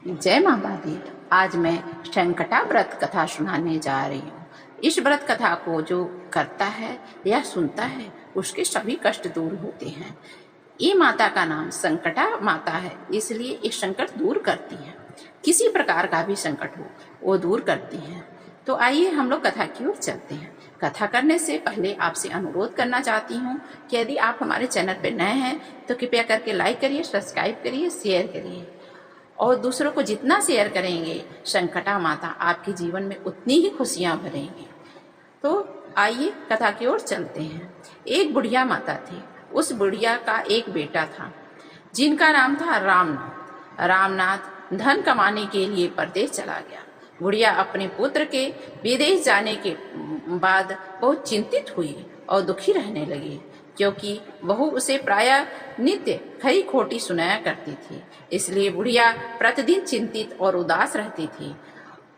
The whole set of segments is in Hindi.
जय माता दी। आज मैं संकटा व्रत कथा सुनाने जा रही हूँ। इस व्रत कथा को जो करता है या सुनता है उसके सभी कष्ट दूर होते हैं। ये माता का नाम संकटा माता है, इसलिए ये संकट दूर करती है। किसी प्रकार का भी संकट हो वो दूर करती है। तो आइए हम लोग कथा की ओर चलते हैं। कथा करने से पहले आपसे अनुरोध करना चाहती हूँ कि यदि आप हमारे चैनल पर नए हैं तो कृपया करके लाइक करिए, सब्सक्राइब करिए, शेयर करिए और दूसरों को जितना शेयर करेंगे संकटा माता आपके जीवन में उतनी ही खुशियां भरेंगी। तो आइए कथा की ओर चलते हैं। एक बुढ़िया माता थी। उस बुढ़िया का एक बेटा था जिनका नाम था रामनाथ। रामनाथ धन कमाने के लिए परदेश चला गया। बुढ़िया अपने पुत्र के विदेश जाने के बाद बहुत चिंतित हुई और दुखी रहने लगी, क्योंकि बहू उसे प्रायः नित्य खरी खोटी सुनाया करती थी। इसलिए बुढ़िया प्रतिदिन चिंतित और उदास रहती थी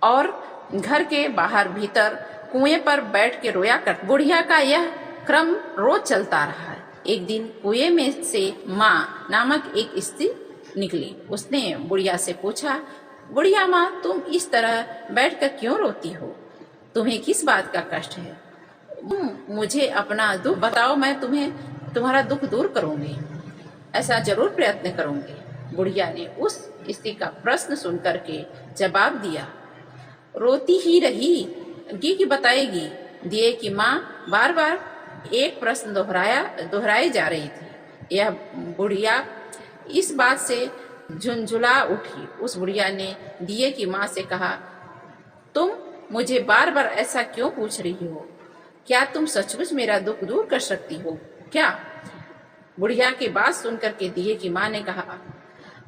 और घर के बाहर भीतर कुएं पर बैठ के रोया कर। बुढ़िया का यह क्रम रोज चलता रहा। एक दिन कुएं में से माँ नामक एक स्त्री निकली। उसने बुढ़िया से पूछा, बुढ़िया माँ, तुम इस तरह बैठकर क्यों रोती हो? तुम्हें किस बात का कष्ट है? मुझे अपना दुख बताओ, मैं तुम्हारा दुख दूर करूंगी, ऐसा जरूर प्रयत्न करूंगी। बुढ़िया ने उस स्त्री का प्रश्न सुनकर के जवाब दिया, रोती ही रहेगी कि बताएगी? दिए कि माँ बार बार एक प्रश्न दोहराई जा रही थी। यह बुढ़िया इस बात से झुंझुला उठी। उस बुढ़िया ने दिए की माँ से कहा, तुम मुझे बार बार ऐसा क्यों पूछ रही हो? क्या तुम सचमुच मेरा दुख दूर कर सकती हो क्या? बुढ़िया की बात सुनकर के दिए की माँ ने कहा,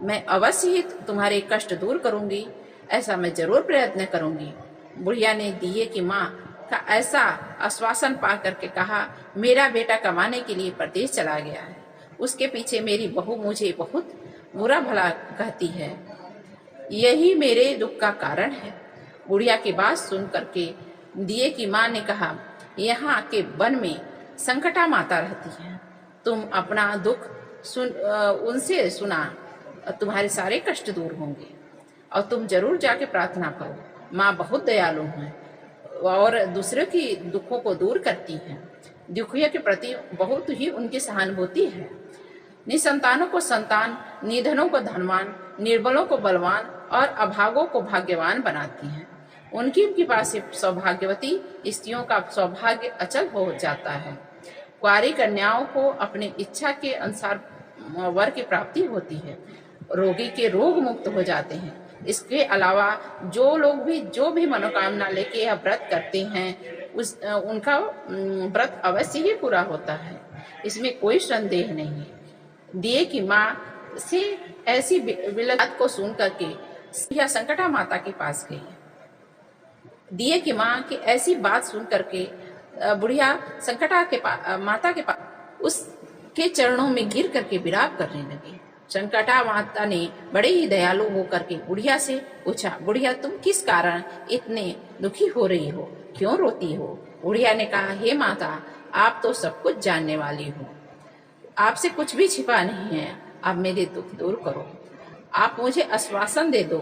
मैं अवश्य ही तुम्हारे कष्ट दूर करूंगी, ऐसा मैं जरूर प्रयत्न करूंगी। बुढ़िया ने दिए की माँ का ऐसा आश्वासन पा करके कहा, मेरा बेटा कमाने के लिए परदेश चला गया है। उसके पीछे मेरी बहू मुझे बहुत बुरा भला कहती है, यही मेरे दुख का कारण है। बुढ़िया की बात सुन करके दिए की माँ ने कहा, यहाँ के वन में संकटा माता रहती है, तुम अपना दुख उनसे सुना, तुम्हारे सारे कष्ट दूर होंगे और तुम जरूर जाके प्रार्थना करो। माँ बहुत दयालु है और दूसरों की दुखों को दूर करती है। दुखियों के प्रति बहुत ही उनकी सहानुभूति है। निसंतानों को संतान, निधनों को धनवान, निर्बलों को बलवान और अभागों को भाग्यवान बनाती है। उनकी कृपा से सौभाग्यवती स्त्रियों का सौभाग्य अचल हो जाता है। कुंवारी कन्याओं को अपनी इच्छा के अनुसार वर की प्राप्ति होती है। रोगी के रोग मुक्त हो जाते हैं। इसके अलावा जो भी मनोकामना लेके यह व्रत करते हैं उनका व्रत अवश्य ही पूरा होता है, इसमें कोई संदेह नहीं। दिए की माँ से ऐसी बात को सुन करके यह संकटा माता के पास गई। दिए की माँ की ऐसी बात सुन करके बुढ़िया संकटा के माता के पास उसके चरणों में गिर करके विलाप करने लगी। संकटा माता ने बड़े ही दयालु होकर के बुढ़िया से पूछा, बुढ़िया तुम किस कारण इतने दुखी हो रही हो, क्यों रोती हो? बुढ़िया ने कहा, हे माता, आप तो सब कुछ जानने वाली हो, आपसे कुछ भी छिपा नहीं है। आप मेरे दुख दूर करो, आप मुझे आश्वासन दे दो,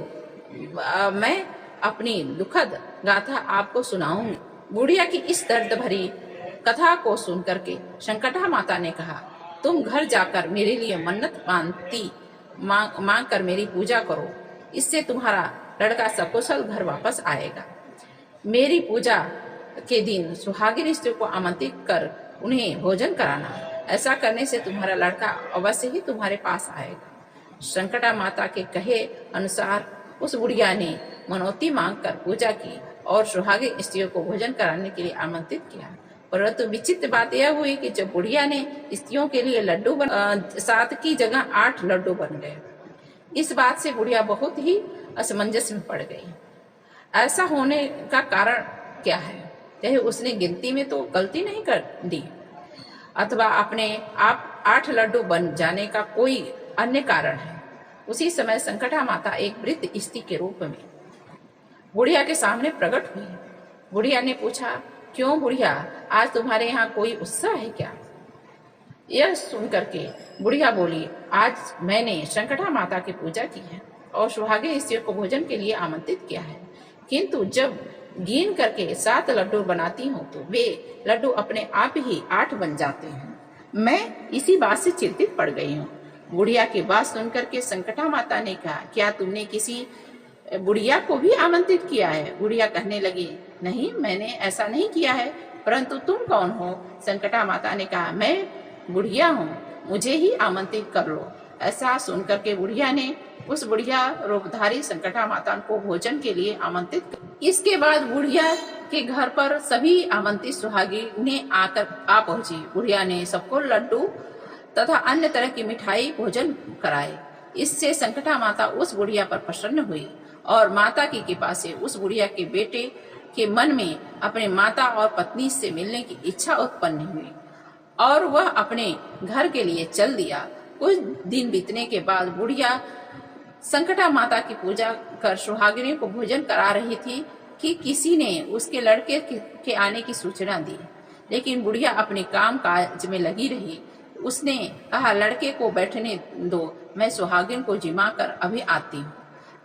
मैं अपनी दुखद गाथा आपको सुनाऊंगी। बुढ़िया की इस दर्द भरी कथा को सुन करके संकटा माता ने कहा, तुम घर जाकर मेरे लिए मन्नत मांग कर मेरी पूजा करो, इससे तुम्हारा लड़का सकुशल घर वापस आएगा। मेरी पूजा के दिन सुहागिन स्त्रियों को आमंत्रित कर उन्हें भोजन कराना, ऐसा करने से तुम्हारा लड़का अवश्य ही तुम्हारे पास आएगा। संकटा माता के कहे अनुसार उस बुढ़िया ने मनौती मांग कर पूजा की और सुहागिन स्त्रियों को भोजन कराने के लिए आमंत्रित किया। परंतु विचित्र बात यह हुई कि जब बुढ़िया ने स्त्रियों के लिए 7 की जगह 8 लड्डू बन गए। इस बात से बुढ़िया बहुत ही असमंजस में पड़ गई। ऐसा होने का कारण क्या है? चाहे उसने गिनती में तो गलती नहीं कर दी अथवा अपने आप 8 लड्डू बन जाने का कोई अन्य कारण है। उसी समय संकटा माता एक वृद्ध स्त्री के रूप में बुढ़िया के सामने प्रकट हुई। बुढ़िया ने पूछा, क्यों बुढ़िया, आज तुम्हारे यहाँ कोई उत्साह है क्या? यह सुन करके बुढ़िया बोली, आज मैंने संकटा माता की पूजा की है और सुहागिन स्त्रियों को भोजन के लिए आमंत्रित किया है, किंतु जब गिन करके 7 लड्डू बनाती हूँ तो वे लड्डू अपने आप ही 8 बन जाते हैं। मैं इसी बात से चिंतित पड़ गई हूँ। बुढ़िया की बात सुनकर के संकटा माता ने कहा, क्या तुमने किसी बुढ़िया को भी आमंत्रित किया है? बुढ़िया कहने लगी, नहीं, मैंने ऐसा नहीं किया है, परंतु तुम कौन हो? संकटा माता ने कहा, मैं बुढ़िया हूँ, मुझे ही आमंत्रित कर लो। ऐसा सुनकर के बुढ़िया ने उस बुढ़िया रूपधारी संकटा माता को भोजन के लिए आमंत्रित कर। इसके बाद बुढ़िया के घर पर सभी आमंत्रित सुहागिनें आकर आ पहुंची। बुढ़िया ने सबको लड्डू तथा अन्य तरह की मिठाई भोजन कराए। इससे संकटा माता उस बुढ़िया पर प्रसन्न हुई और माता की कृपा से उस बुढ़िया के बेटे के मन में अपने माता और पत्नी से मिलने की इच्छा उत्पन्न हुई और वह अपने घर के लिए चल दिया। कुछ दिन बीतने के बाद बुढ़िया संकटा माता की पूजा कर सुहागिनियों को भोजन करा रही थी कि किसी ने उसके लड़के के आने की सूचना दी, लेकिन बुढ़िया अपने काम काज में लगी रही। उसने कहा, लड़के को बैठने दो, मैं सुहागिन को जिमा कर अभी आती हूँ।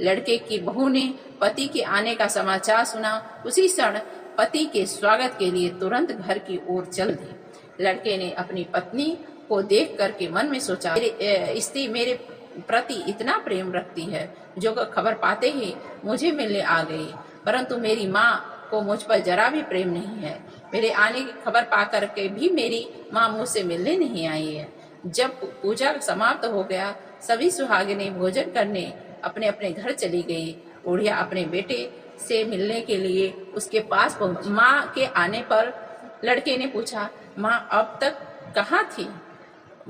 लड़के की बहू ने पति के आने का समाचार सुना। उसी क्षण पति के स्वागत के लिए तुरंत घर की ओर चल दी। लड़के ने अपनी पत्नी को देख करके मन में सोचा, स्त्री मेरे प्रति इतना प्रेम रखती है जो खबर पाते ही मुझे मिलने आ गई, परंतु मेरी माँ को मुझ पर जरा भी प्रेम नहीं है। मेरे आने की खबर पा करके भी मेरी माँ मुझसे मिलने नहीं आई है। जब पूजा समाप्त हो गया, सभी सुहागिनें भोजन करने अपने अपने घर चली गई। बुढ़िया अपने बेटे से मिलने के लिए उसके पास पहुंची। माँ के आने पर लड़के ने पूछा, माँ अब तक कहाँ थी?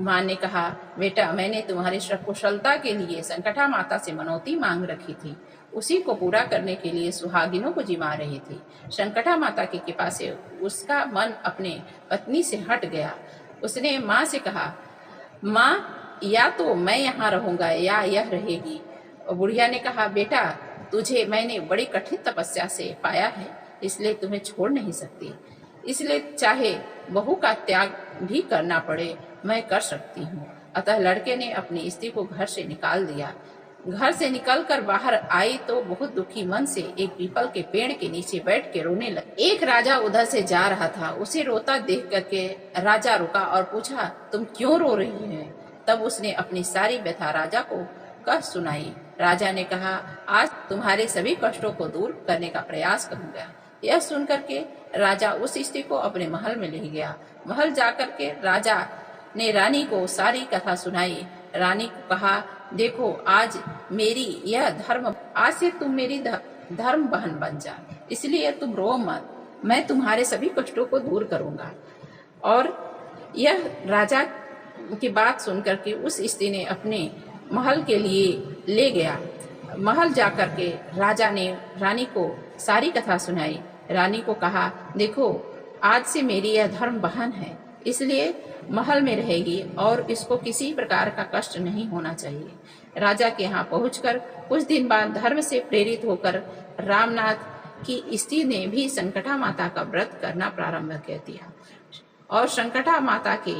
माँ ने कहा, बेटा, मैंने तुम्हारी कुशलता के लिए संकटा माता से मनौती मांग रखी थी, उसी को पूरा करने के लिए सुहागिनों को जिमा रही थी। संकटा माता की कृपा से उसका मन अपने पत्नी से हट गया। उसने माँ से कहा, माँ, या तो मैं यहाँ रहूंगा या यह रहेगी। बुढ़िया ने कहा, बेटा, तुझे मैंने बड़ी कठिन तपस्या से पाया है, इसलिए तुम्हें छोड़ नहीं सकती, इसलिए चाहे बहू का त्याग भी करना पड़े मैं कर सकती हूँ। अतः लड़के ने अपनी स्त्री को घर से निकाल दिया। घर से निकलकर बाहर आई तो बहुत दुखी मन से एक पीपल के पेड़ के नीचे बैठ के रोने लगी। एक राजा उधर से जा रहा था, उसे रोता देख करके राजा रुका और पूछा, तुम क्यों रो रही है? तब उसने अपनी सारी व्यथा राजा को कह सुनाई। राजा ने कहा, आज तुम्हारे सभी कष्टों को दूर करने का प्रयास करूंगा। यह सुनकर के राजा उस स्त्री को अपने महल में ले गया। महल जाकर के राजा ने रानी को सारी कथा सुनाई। रानी को कहा, देखो, आज से तुम मेरी धर्म बहन बन जा, इसलिए तुम रो मत, मैं तुम्हारे सभी कष्टों को दूर करूंगा। और यह राजा की बात सुनकर के उस स्त्री ने अपने महल के लिए ले गया। महल जाकर के राजा ने रानी को सारी कथा सुनाई। रानी को कहा, देखो, आज से मेरी यह धर्म बहन है, इसलिए महल में रहेगी और इसको किसी प्रकार का कष्ट नहीं होना चाहिए। राजा के यहाँ पहुंचकर कुछ दिन बाद धर्म से प्रेरित होकर रामनाथ की स्त्री ने भी संकटा माता का व्रत करना प्रारंभ कर दिया और संकटा माता के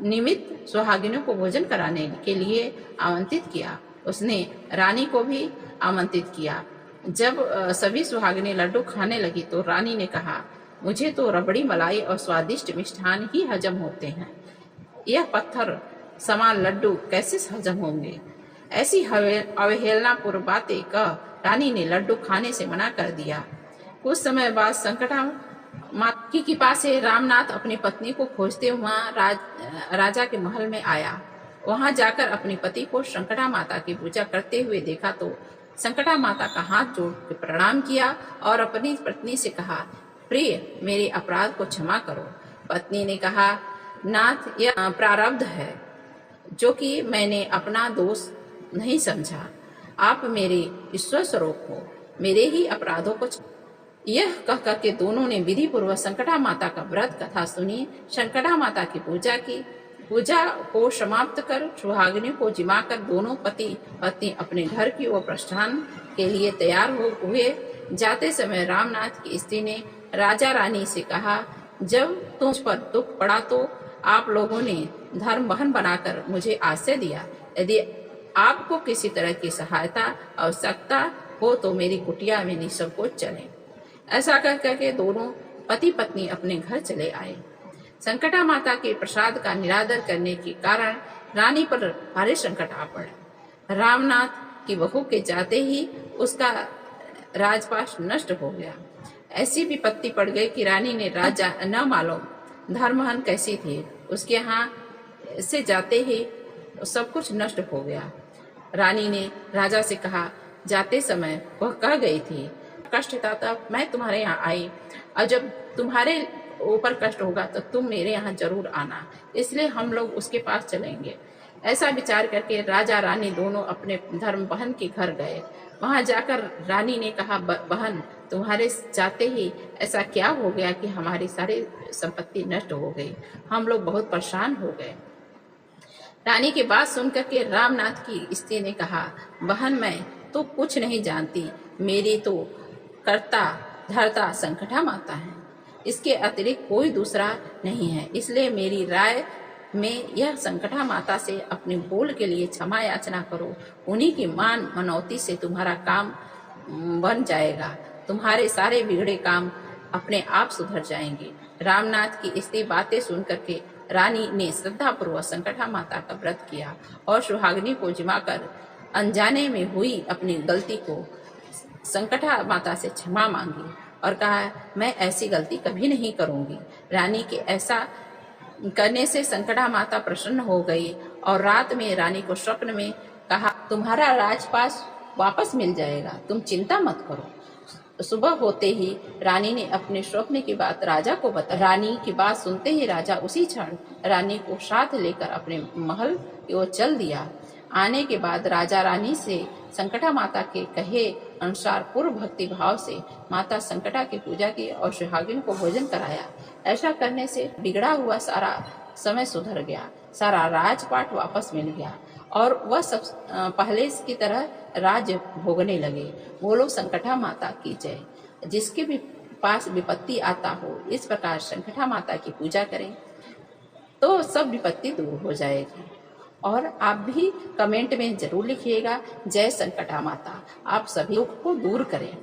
निमित्त सुहागिनों को भोजन कराने के लिए आमंत्रित किया। उसने रानी को भी आमंत्रित किया। जब सभी सुहागिनें लड्डू खाने लगी तो रानी ने कहा, मुझे तो रबड़ी मलाई और स्वादिष्ट मिष्ठान ही हजम होते हैं, यह पत्थर समान लड्डू कैसे हजम होंगे? ऐसी अवहेलनापूर्ण बातें कह रानी ने लड्डू खाने से मना कर दिया। कुछ समय बाद संकटा माता की कृपा से रामनाथ अपनी पत्नी को खोजते हुआ राजा के महल में आया। वहां जाकर अपने पति को संकटा माता की पूजा करते हुए देखा तो संकटा माता का हाथ जोड़ के प्रणाम किया और अपनी पत्नी से कहा, प्रिय, मेरे अपराध को क्षमा करो। पत्नी ने कहा, नाथ, यह प्रारब्ध है जो कि मैंने अपना दोष नहीं समझा। आप मेरे ईश्वर स्वरूप हो, मेरे ही अपराधों को। यह कह करके दोनों ने विधि पूर्वक संकटा माता का व्रत कथा सुनी, संकटा माता की पूजा की। पूजा को समाप्त कर सुहागिनियों को जिमाकर दोनों पति पत्नी अपने घर की ओर प्रस्थान के लिए तैयार हुए। जाते समय रामनाथ की स्त्री ने राजा रानी से कहा, जब तुझ पर दुख पड़ा तो आप लोगों ने धर्म बहन बनाकर मुझे आश्रय दिया। यदि आपको किसी तरह की सहायता आवश्यकता हो तो मेरी कुटिया में निसंकोच चलें। ऐसा कह करके दोनों पति पत्नी अपने घर चले आए। संकटा माता के प्रसाद का निरादर करने के कारण रानी पर भारी संकट आ पड़ा। रामनाथ की बहू के जाते ही उसका राजपाश नष्ट हो गया। ऐसी विपत्ति पड़ गई कि रानी ने राजा न मालूम धर्महन कैसी थी, उसके यहाँ से जाते ही सब कुछ नष्ट हो गया। रानी ने राजा से कहा, जाते समय वह कह गई थी, कष्ट था तब मैं तुम्हारे यहाँ आई, और जब तुम्हारे ऊपर कष्ट होगा तो तुम मेरे यहाँ जरूर आना, इसलिए हम लोग उसके पास चलेंगे। ऐसा विचार करके राजा रानी दोनों अपने धर्म बहन के घर गए। वहां जाकर रानी ने कहा, बहन तुम्हारे जाते ही ऐसा क्या हो गया कि हमारी सारी संपत्ति नष्ट हो गई, हम लोग बहुत परेशान हो गए। रानी की बात सुनकर के रामनाथ की स्त्री ने कहा, बहन मैं तो कुछ नहीं जानती, मेरी तो कर्ता धर्ता संकटा माता है, इसके अतिरिक्त कोई दूसरा नहीं है, इसलिए मेरी राय में यह संकटा माता से अपने भूल के लिए क्षमा याचना करो। उन्हीं की मान मनौती से तुम्हारा काम बन जाएगा, तुम्हारे सारे बिगड़े काम अपने आप सुधर जाएंगे। रामनाथ की इतनी बातें सुन करके रानी ने श्रद्धापूर्वक संकटा माता का व्रत किया और सुहागिनी को जिमाकर अनजाने में हुई अपनी गलती को संकटा माता से क्षमा मांगी और कहा, मैं ऐसी गलती कभी नहीं करूंगी। रानी के ऐसा करने से संकटा माता प्रसन्न हो गई और रात में रानी को स्वप्न में कहा, तुम्हारा राजपाश वापस मिल जाएगा, तुम चिंता मत करो। सुबह होते ही रानी ने अपने स्वप्न की बात राजा को बताई। रानी की बात सुनते ही राजा उसी क्षण रानी को साथ लेकर अपने महल की ओर चल दिया। आने के बाद राजा रानी से संकटा माता के कहे अनुसार पूर्व भक्ति भाव से माता संकटा की पूजा की और सुहागिन को भोजन कराया। ऐसा करने से बिगड़ा हुआ सारा समय सुधर गया, सारा राजपाट वापस मिल गया और वह सब पहले की तरह राज भोगने लगे। बोलो संकटा माता की जय। जिसके भी पास विपत्ति आता हो इस प्रकार संकटा माता की पूजा करें तो सब विपत्ति दूर हो जाएगी। और आप भी कमेंट में जरूर लिखिएगा, जय संकटा माता, आप सभी को दूर करें।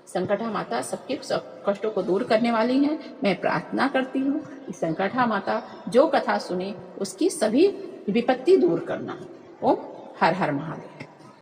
संकटा माता सबके सब कष्टों को दूर करने वाली हैं। मैं प्रार्थना करती हूँ कि संकटा माता जो कथा सुने उसकी सभी विपत्ति दूर करना। ओम हर हर महादेव।